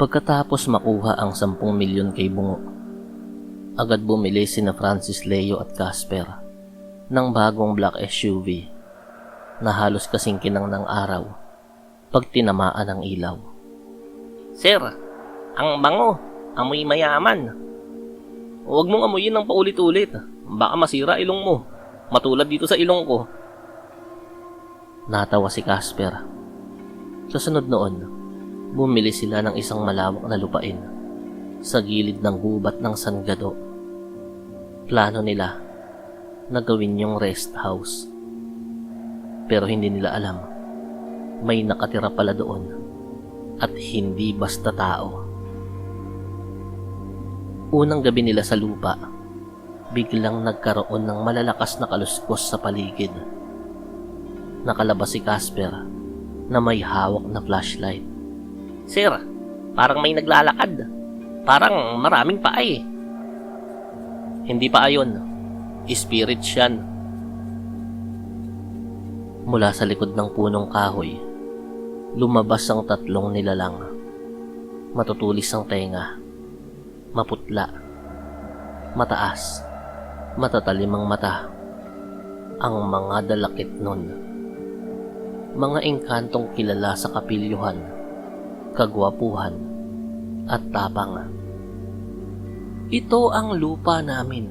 Pagkatapos makuha ang 10 milyon kay Bungo, agad bumili sina Francis, Leo at Casper ng bagong black SUV na halos kasing kinang ng araw pag tinamaan ng ilaw. Sir, ang bango, amoy mayaman. Huwag mong amuyin ng paulit-ulit. Baka masira ilong mo, matulad dito sa ilong ko. Natawa si Casper. Sa sunod noon, bumili sila ng isang malawak na lupain sa gilid ng gubat ng San Gado. Plano nila na gawin yung rest house. Pero hindi nila alam, may nakatira pala doon at hindi basta tao. Unang gabi nila sa lupa, biglang nagkaroon ng malalakas na kaluskos sa paligid. Nakalabas si Casper na may hawak na flashlight. Sir, parang may naglalakad. Parang maraming paa eh. Hindi pa ayon, spirit yan. Mula sa likod ng punong kahoy, lumabas ang 3 nilalang. Matutulis ang tenga, maputla, mataas, matatalim ang mata. Ang mga dalakit nun, mga engkantong kilala sa kapilyuhan, kagwapuhan, at tapang. Ito ang lupa namin.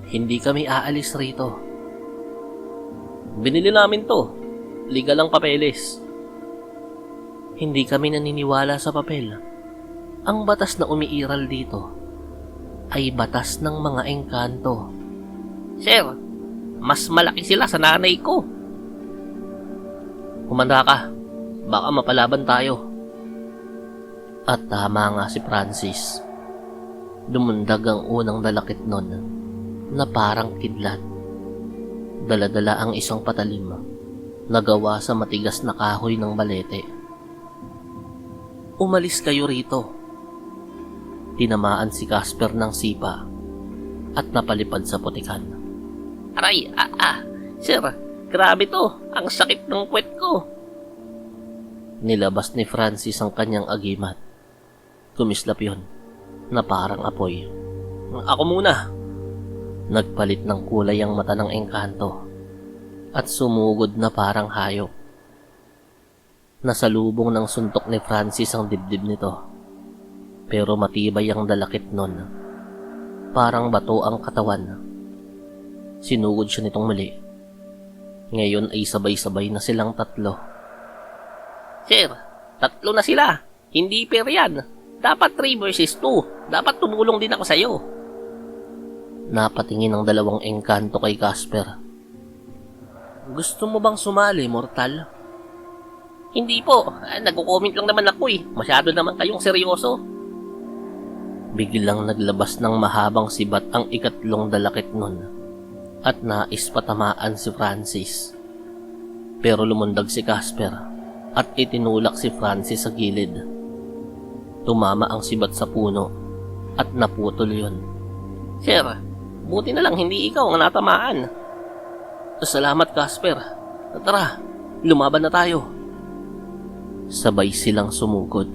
Hindi kami aalis rito. Binili namin to. Legal ang papeles. Hindi kami naniniwala sa papel. Ang batas na umiiral dito ay batas ng mga engkanto. Sir, mas malaki sila sa nanay ko. Kumanda ka. Baka mapalaban tayo. At tama nga si Francis. Dumundag ang unang dalakit nun na parang kidlat. Daladala ang isang patalim na gawa sa matigas na kahoy ng balete. Umalis kayo rito. Tinamaan si Casper ng sipa at napalipad sa putikan. Aray, sir, grabe to. Ang sakit ng puwet ko. Nilabas ni Francis ang kanyang agimat. Kumislap yun na parang apoy. Ako muna. Nagpalit ng kulay ang mata ng engkanto at sumugod na parang hayop. Nasalubong ng suntok ni Francis ang dibdib nito. Pero matibay ang dalakit nun. Parang bato ang katawan. Sinugod siya nitong muli. Ngayon ay sabay-sabay na silang 3. Sir, 3 na sila. Hindi fair yan. Dapat 3 versus 2. Dapat tumulong din ako sa'yo. Napatingin ang 2 engkanto kay Casper. Gusto mo bang sumali, mortal? Hindi po. Nagko-comment lang naman ako eh. Masyado naman kayong seryoso. Biglang naglabas ng mahabang sibat ang 3 dalakit nun at nais patamaan si Francis. Pero lumundag si Casper at itinulak si Francis sa gilid. Tumama ang sibat sa puno at naputol yun. Sir, buti na lang hindi ikaw ang natamaan. Salamat, Casper. Tara, lumaban na tayo. Sabay silang sumugod.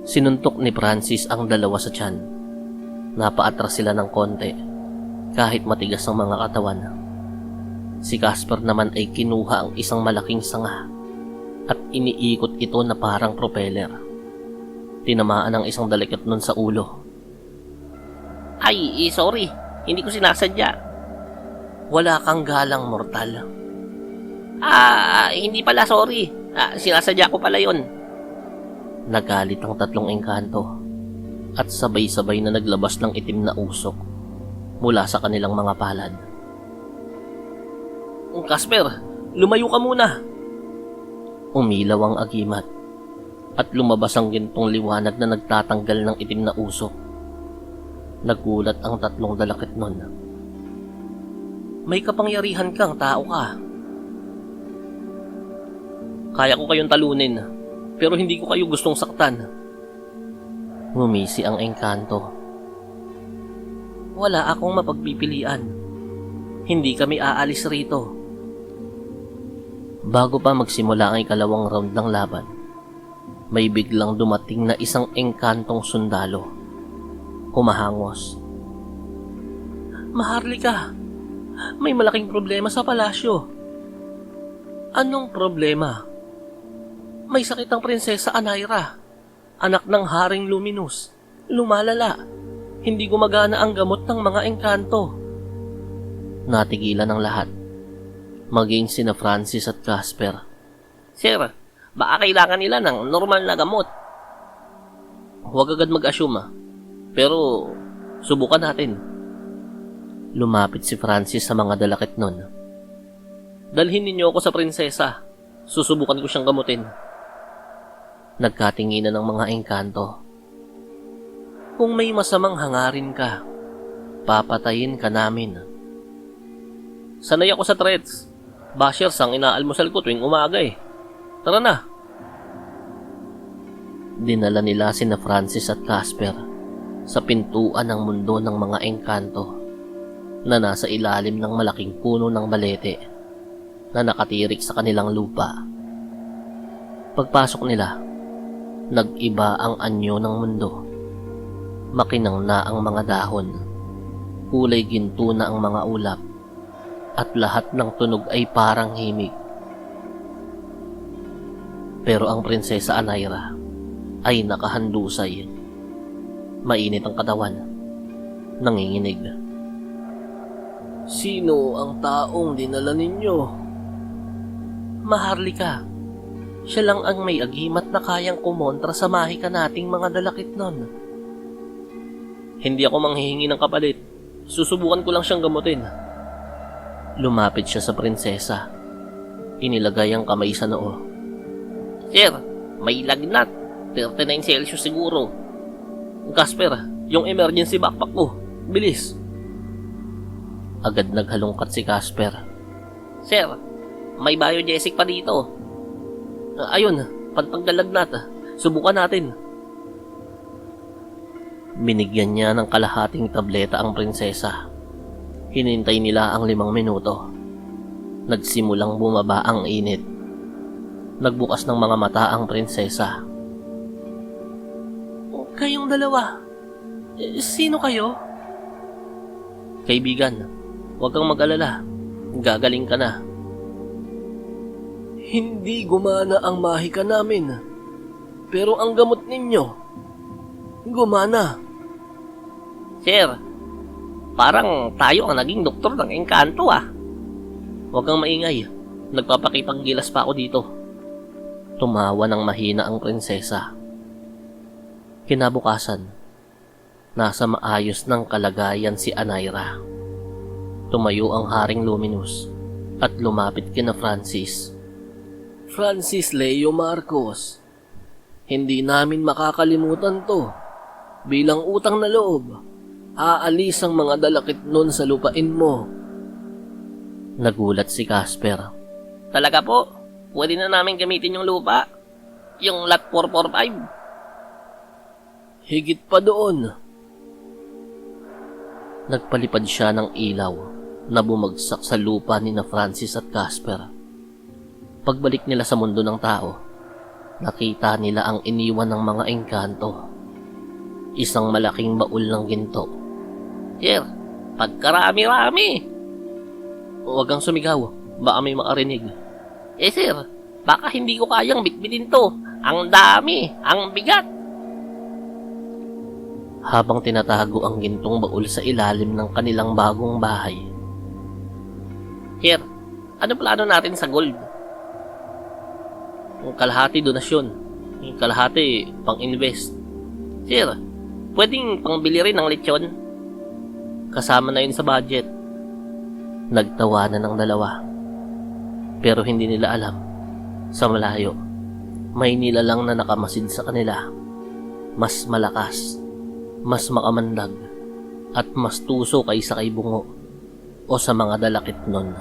Sinuntok ni Francis ang 2 sa tiyan. Napaatras sila ng konti kahit matigas ang mga katawan. Si Casper naman ay kinuha ang isang malaking sanga at iniikot ito na parang propeller. Tinamaan ang isang dalakit nun sa ulo. Ay, sorry. Hindi ko sinasadya. Wala kang galang, mortal. Hindi pala, sorry. Sinasadya ko pala yon. Nagalit ang 3 engkanto at sabay-sabay na naglabas ng itim na usok mula sa kanilang mga palad. Casper, lumayo ka muna. Umilaw ang agimat at lumabas ang gintong liwanag na nagtatanggal ng itim na usok. Nagulat ang 3 dalakit nun. May kapangyarihan kang tao ka. Kaya ko kayong talunin, pero hindi ko kayo gustong saktan. Ngumisi ang engkanto. Wala akong mapagpipilian. Hindi kami aalis rito. Bago pa magsimula ang 2 round ng laban, may biglang dumating na isang engkantong sundalo. Humahangos. Maharlika, may malaking problema sa palasyo. Anong problema? May sakit ang Prinsesa Anaira, anak ng Haring Luminous. Lumalala. Hindi gumagana ang gamot ng mga engkanto. Natigilan ang lahat, maging sina Francis at Casper. Sir, baka kailangan nila ng normal na gamot. Huwag agad mag-assume, pero subukan natin. Lumapit si Francis sa mga dalakit nun. Dalhin ninyo ako sa prinsesa. Susubukan ko siyang gamutin. Nagkatinginan ng mga engkanto. Kung may masamang hangarin ka, papatayin ka namin. Sanay ako sa threats. Bashers ang inaalmusal ko tuwing umaga eh. Tara na. Dinala nila sina Francis at Casper sa pintuan ng mundo ng mga engkanto na nasa ilalim ng malaking puno ng balete na nakatirik sa kanilang lupa. Pagpasok nila, nag-iba ang anyo ng mundo. Makinang na ang mga dahon, kulay ginto na ang mga ulap, at lahat ng tunog ay parang himig. Pero ang Prinsesa Anaira ay nakahandusay. Mainit ang katawan, nanginginig. Sino ang taong dinala ninyo? Maharlika, siya lang ang may agimat na kayang kumontra sa mahika nating mga dalakit nun. Hindi ako manghihingi ng kapalit. Susubukan ko lang siyang gamutin. Lumapit siya sa prinsesa. Inilagay ang kamay sa noo. Sir, may lagnat. 39 Celsius siguro. Casper, yung emergency backpack ko. Bilis. Agad naghalungkat si Casper. Sir, may biogesic pa dito. Ayun, pantanggal lagnat. Subukan natin. Binigyan niya ng kalahating tableta ang prinsesa. Hinintay nila ang 5 minuto. Nagsimulang bumaba ang init. Nagbukas ng mga mata ang prinsesa. Kayong dalawa, sino kayo? Kaibigan, huwag kang mag-alala. Gagaling ka na. Hindi gumana ang mahika namin. Pero ang gamot ninyo, gumana. Sir, parang tayo ang naging doktor ng engkanto ah. Huwag kang maingay. Nagpapakitang gilas pa ako dito. Tumawa ng mahina ang prinsesa. Kinabukasan, nasa maayos ng kalagayan si Anaira. Tumayo ang Haring Luminous at lumapit kina Francis. Francis Leo Marcos, hindi namin makakalimutan to. Bilang utang na loob, aalis ang mga dalakit nun sa lupain mo. Nagulat si Casper. Talaga po? Pwede na namin gamitin yung lupa? Yung lot 445? Higit pa doon. Nagpalipad siya ng ilaw na bumagsak sa lupa ni na Francis at Casper. Pagbalik nila sa mundo ng tao, nakita nila ang iniwan ng mga engkanto. Isang malaking baul ng ginto. Sir, pagkarami-rami. Huwag kang sumigaw, baka may makarinig. Sir, baka hindi ko kayang bitbitin to. Ang dami, ang bigat. Habang tinatago ang gintong baul sa ilalim ng kanilang bagong bahay. Sir, ano plano natin sa gold? Yung kalahati donasyon, yung kalahati pang-invest. Sir, pwedeng pangbili rin ng lechon? Kasama na yun sa budget. Nagtawanan ng dalawa. Pero hindi nila alam, sa malayo, may nilalang na nakamasid sa kanila. Mas malakas, mas makamandag, at mas tuso kaysa kay Bungo o sa mga dalakit nun.